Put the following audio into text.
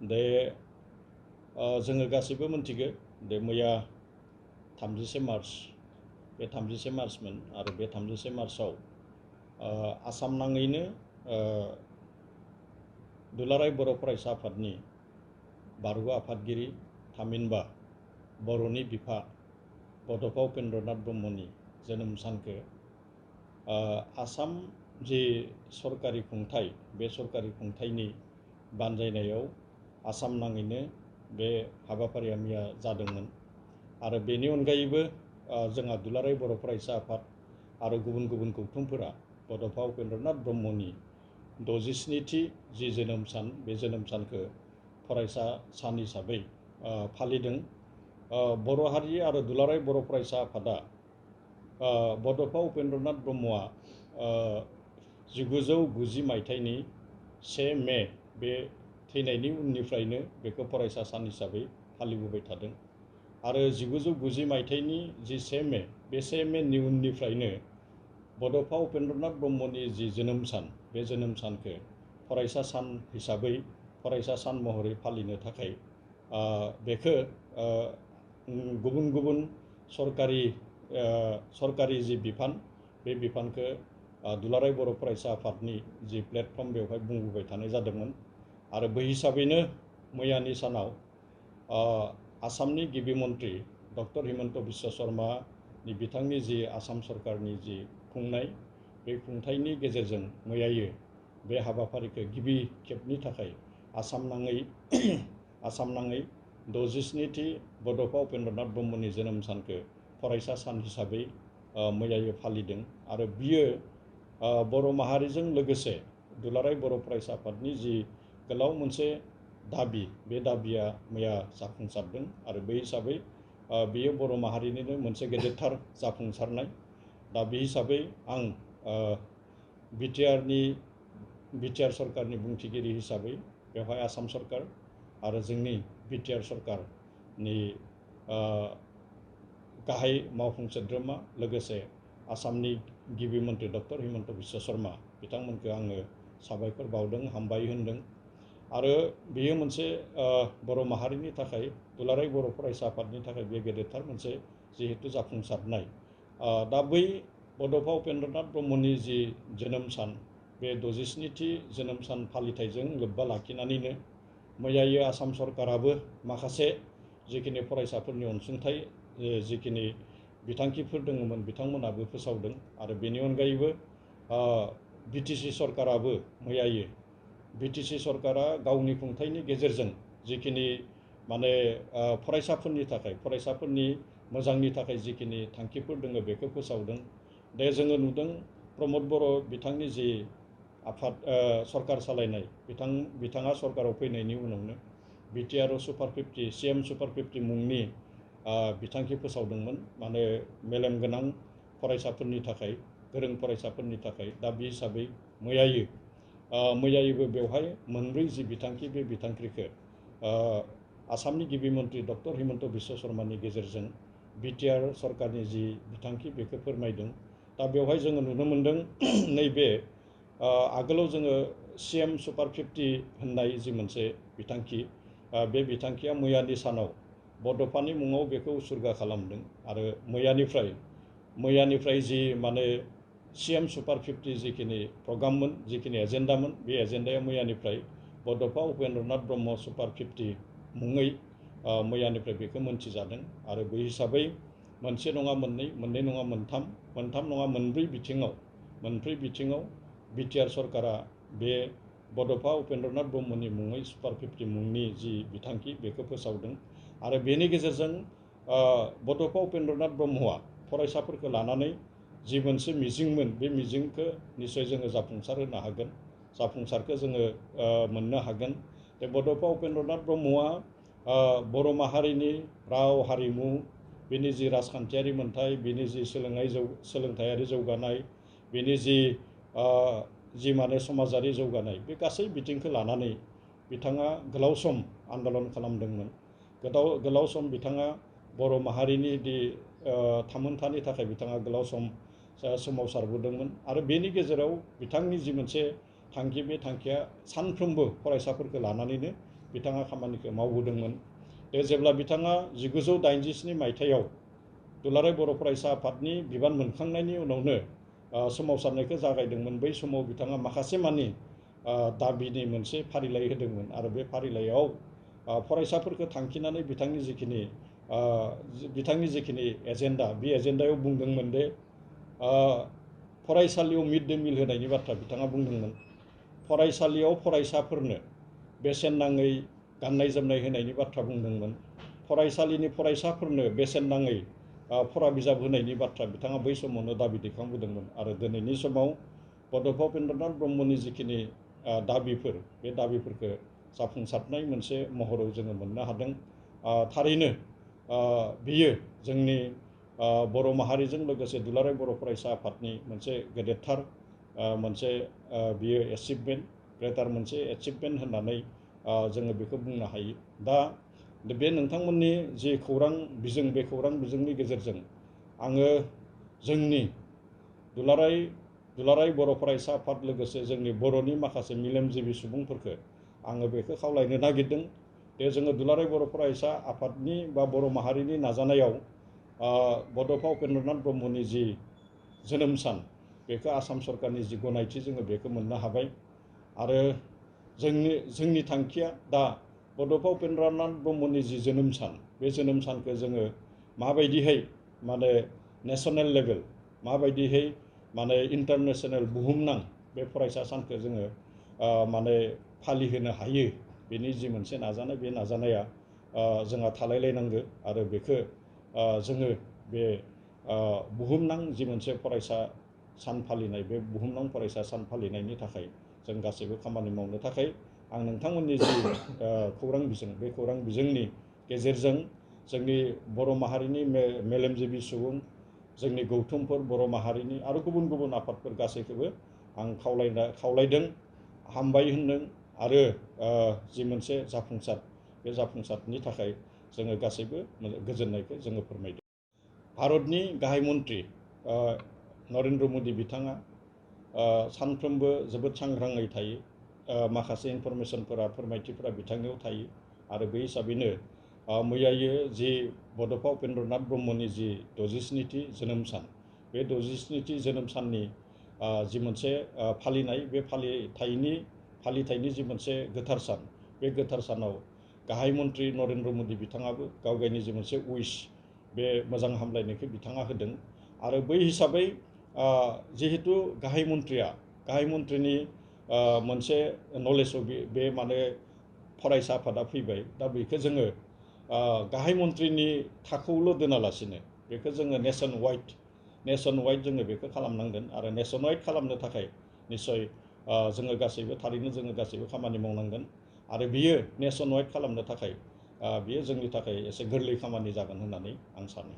दे जोङो गासैबो मिथिगो दे मैया 31 मार्च बे 31 मार्चमोन आरो बे 31 मार्चआव आसाम नाङैनो दुलाराय बर' फरायसा आफादनि बर'आ आफादगिरि थामहिनबा बर'नि बिफा बड'फा उपेन्द्रनाथ ब्रह्मनि जोनोम सानखौ आसाम जि सरकारि खुंथाय बे सरकारि खुंथायनि बानजायनायाव आसाम नाङैनो बे हाबाफारिया मैया जादोंमोन आरो बेनि अनगायैबो जोंहा दुलाराय बर' फरायसा आफाद आरो गुबुन गुबुन गौथुमफोरा बड'फा उपेन्द्रनाथ ब्रह्मनि 67थि जि जोनोम सान बे जोनोम सानखौ फरायसा सान हिसाबै फालिदों। बर' हारि आरो दुलाराय बर' फरायसा आफादा बड'फा उपेन्द्रनाथ ब्रह्मआ 1990 मायथाइनि 1 मे बे थैनायनि उननिफ्रायनो बेखौ फरायसा सान हिसाबै फालिबोबाय थादों आरो 1990 मायथाइनि जि 1 मे बे 1 मेनि उननिफ्रायनो बड'फा उपेन्द्रनाथ ब्रह्मनि जि जोनोम सान बे जोनोम सानखौ फरायसा सान हिसाबै फरायसा सान महरै फालिनो थाखाय बेखौ गुबुन गुबुन सरकारि जि बिफान बे बिफानखौ दुलाराय बर' फरायसा आफादनि जि प्लेटफर्म बेवहाय बुंबोबाय थानाय जादोंमोन आरो बै हिसाबैनो मैयानि सानाव आसामनि गिबि मन्त्रि डक्टर हिमन्त बिश्व शर्मानि बिथांनि जि आसाम सरकारनि जि खुंनाय बे खुंथायनि गेजेरजों मैयायो बे हाबाफारिखौ गिबि खेबनि थाखाय आसाम नाङै 67थि बड'फा उपेन्द्रनाथ ब्रह्मनि जोनोम सानखौ फरायसा सान हिसाबै मैयायो फालिदों आरो बियो बर' माहारिजों लोगोसे दुलाराय बर' फरायसा आफादनि जि गोलाव मोनसे दाबि बे दाबिया मैया जाफुंसारदों आरो बे हिसाबै बेयो बर' माहारिनिनो मोनसे गेदेरथार जाफुंसारनाय। दा बे हिसाबै आं बिटिआर सरकारनि बुंथिगिरि हिसाबै बेवहाय आसाम सरकार आरो जोंनि बिटिआर सरकारनि गाहाय मावफुं सोद्रोमा लोगोसे आसामनि गिबि मन्त्रि डक्टर हिमन्त बिश्व शर्मा बिथांमोनखौ आङो साबायखर बावदों हामबाय होनदों आरो बेयो मोनसे बर' माहारिनि थाखाय दुलाराय बर' फरायसा आफादनि थाखाय बे गेदेरथार मोनसे जिहेतु जाफुंसारनाय। दा बै बड'फा उपेन्द्रनाथ ब्रह्मनि जि जोनोम सान बे 67थि जोनोम सान फालिथायजों लोब्बा लाखिनानैनो मैयायो आसाम सरकाराबो माखासे जिखिनि फरायसाफोरनि अनसुंथाइ जिखिनि बिथांखिफोर दङमोन बिथांमोनाबो फोसावदों आरो बेनि अनगायैबो बिटिसि सरकाराबो मैयायो बिटिसि सरकारा गावनि खुंथायनि गेजेरजों जिखिनि माने फरायसाफोरनि मोजांनि थाखाय जिखिनि थांखिफोर दङ बेखौ फोसावदों। दे जोङो नुदों प्रमद बर' बिथांनि जि आफाद सरकार सालायनाय बिथाङा सरकाराव फैनायनि उनावनो बिटिआर सुपार 50 CM सुपार 50 मुंनि बिथांखि फोसावदोंमोन माने मेलेम गोनां फरायसाफोरनि थाखाय गोरों फरायसाफोरनि थाखाय। दा बे हिसाबै मैयायोबो बेवहाय मोनब्रै जि बिथांखि बे बिथांखिखौ आसामनि गिबि मन्त्रि डक्टर हिमन्त बिश्व शर्मानि गेजेरजों बिटिआर सरकारनि जि बिथांखि बेखौ फोरमायदों। दा बेवहाय जोङो नुनो मोन्दों नैबे आगोलाव जोङो CM सुपार 50 होननाय जि मोनसे बिथांखि बे बिथांखिया मैयानि सानाव बड'फानि मुङाव बेखौ उसुर्गा खालामदों आरो मैयानिफ्राय जि माने CM सुपार 50 जिखिनि प्रग्राममोन जिखिनि एजेन्डामोन बे एजेन्डाया मैयानिफ्राय बड'फा उपेन्द्रनाथ ब्रह्म सुपार 50 मुङै मैयानिफ्राय बेखौ मोनथिजादों आरो बै हिसाबै मोनसे नङा मोननै नङा मोनथाम नङा मोनब्रै बिथिङाव बिटिआर सरकारा बे बड'फा उपेन्द्रनाथ ब्रह्मनि मुङै सुपार 50 मुंनि जि बिथांखि बेखौ फोसावदों आरो बेनि गेजेरजों बड'फा उपेन्द्रनाथ ब्रह्मआ फरायसाफोरखौ लानानै जि मोनसे मिजिंमोन बे मिजिंखौ निसय जोङो जाफुंसार होनो हागोन जाफुंसारखौ जोङो मोननो हागोन। बे बड'फा उपेन्द्रनाथ ब्रह्मआ बर' माहारिनि राव हारिमु बेनि जि राजखान्थियारि मोन्थाय बेनि जि सोलोंथायारि जौगानाय बेनि जि माने समाजारि जौगानाय बे गासै बिथिंखौ लानानै बिथाङा गोलाव सम आन्दलन खालामदोंमोन। गोलाव सम बिथाङा बर' माहारिनि थामोनथानि थाखाय बिथाङा गोलाव सम सोमावसारबोदोंमोन आरो बेनि गेजेराव बिथांनि जि मोनसे थांखि बे थांखिया सानफ्रोमबो फरायसाफोरखौ लानानैनो बिथाङा खामानिखौ मावबोदोंमोन। जेब्ला बिथाङा 1987 मायथाइयाव दुलाराय बर' फरायसा आफादनि बिबान मोनखांनायनि उनावनो सोमावसारनायखौ जागायदोंमोन। बै समाव बिथाङा माखासे मानि दाबिनि मोनसे फारिलाइ होदोंमोन आरो बे फारिलाइयाव फरायसाफोरखौ थांखिनानै बिथांनि जिखिनि एजेन्डा, बे एजेन्डायाव बुंदोंमोन दे फरायसालियाव मिड डे मिल होनायनि बाथ्रा बिथाङा बुंदोंमोन। फरायसालियाव फरायसाफोरनो बेसेन नाङै गाननाय जोमनाय होनायनि बाथ्रा बुंदोंमोन। फरायसालिनि फरायसाफोरनो बेसेन नाङै फरा बिजाब होनायनि बाथ्रा बिथाङा बै समावनो दाबि दैखांबोदोंमोन। आरो दिनैनि समाव बड'फा उपेन्द्रनाथ ब्रह्मनि जिखिनि दाबिफोर, बे दाबिफोरखौ जाफुंसारनाय मोनसे महराव जोङो मोननो हादों। थारैनो बियो जोंनि बर' माहारिजों लोगोसे दुलाराय बर' फरायसा आफादनि मोनसे गेदेरथार मोनसे बियो एचिभमेन्ट, ग्रेटार मोनसे एचिभमेन्ट होननानै जोङो बेखौ बुंनो हायो। दा बे नोंथांमोननि जि खौरां बिजों, बे खौरां बिजोंनि गेजेरजों आङो जोंनि दुलाराय बर' फरायसा आफाद लोगोसे जोंनि बर'नि माखासे मेलेमजिबि सुबुंफोरखौ आङो बेखौ खावलायनो नागिरदों दे जोङो दुलाराय बर' फरायसा आफादनि बा बर' माहारिनि नाजानायाव बड'फा उपेन्द्रनाथ ब्रह्मनि जि जोनोम सान, बेखौ आसाम सरकारनि जि गनायथि जोङो बेखौ मोननो हाबाय। आरो जोंनि थांखिया दा बड'फा उपेन्द्रनाथ ब्रह्मनि जि जोनोम सान, बे जोनोम सानखौ जोङो माबायदिहाय माने नेसनेल लेभेल, माबायदिहाय माने इन्टारनेसनेल बुहुमनां बे फरायसा सानखौ जोङो माने फालिहोनो हायो, बेनि जि मोनसे नाजानाय, बे नाजानाया जोंहा थालायलायनांगौ। आरो बेखौ जोङो बे बुहुमनां जि मोनसे फरायसा सान फालिनाय, बे बुहुमनां फरायसा सान फालिनायनि थाखाय जों गासैबो खामानि मावनो थाखाय आं नोंथांमोननि जि खौरां बिजों, बे खौरां बिजोंनि गेजेरजों जोंनि बर' माहारिनि मेलेमजिबि सुबुं, जोंनि गौथुमफोर, बर' माहारिनि आरो गुबुन गुबुन आफादफोर गासैखौबो आं खावलायदों, हामबाय होनदों। आरो जि मोनसे जाफुंसार, बे जाफुंसारनि थाखाय जोङो गासैबो गोजोननायखौ जोङो फोरमायदों। भारतनि गाहाय मन्त्रि नरेन्द्र मदि बिथाङा सानफ्रोमबो जोबोद सांग्राङै थायो। माखासे इनफरमेसनफोरा, फोरमायथिफोरा बिथांनियाव थायो। आरो बे हिसाबैनो मैयायो जि बड'फा उपेन्द्रनाथ ब्रह्मनि जि 67थि जोनोम सान, बे 67थि जोनोम साननि जि मोनसे फालिनाय, बे फालिथायनि जि मोनसे गोथार सान, बे गोथार सानाव गाहाय मन्त्रि नरेन्द्र मदि बिथाङाबो गावगायनि जि मोनसे उइस, बे मोजां हामलायनायखौ बिथाङा होदों। आरो बै हिसाबै जिहेतु गाहाय मन्त्रिनि मोनसे नलेजाव बे माने फरायसा आफादा फैबाय, दा बेखौ जोङो गाहाय मन्त्रिनि थाखोआवल' दोनालासिनो बेखौ जोङो नेसन वाइड जोङो बेखौ खालामनांगोन। आरो नेसन वाइड खालामनो थाखाय निस्सय जोङो गासैबो खामानि मावनांगोन। आरो बियो नेसन वाइड खालामनो थाखाय बियो जोंनि थाखाय एसे गोरलै खामानि जागोन होननानै आं सानो।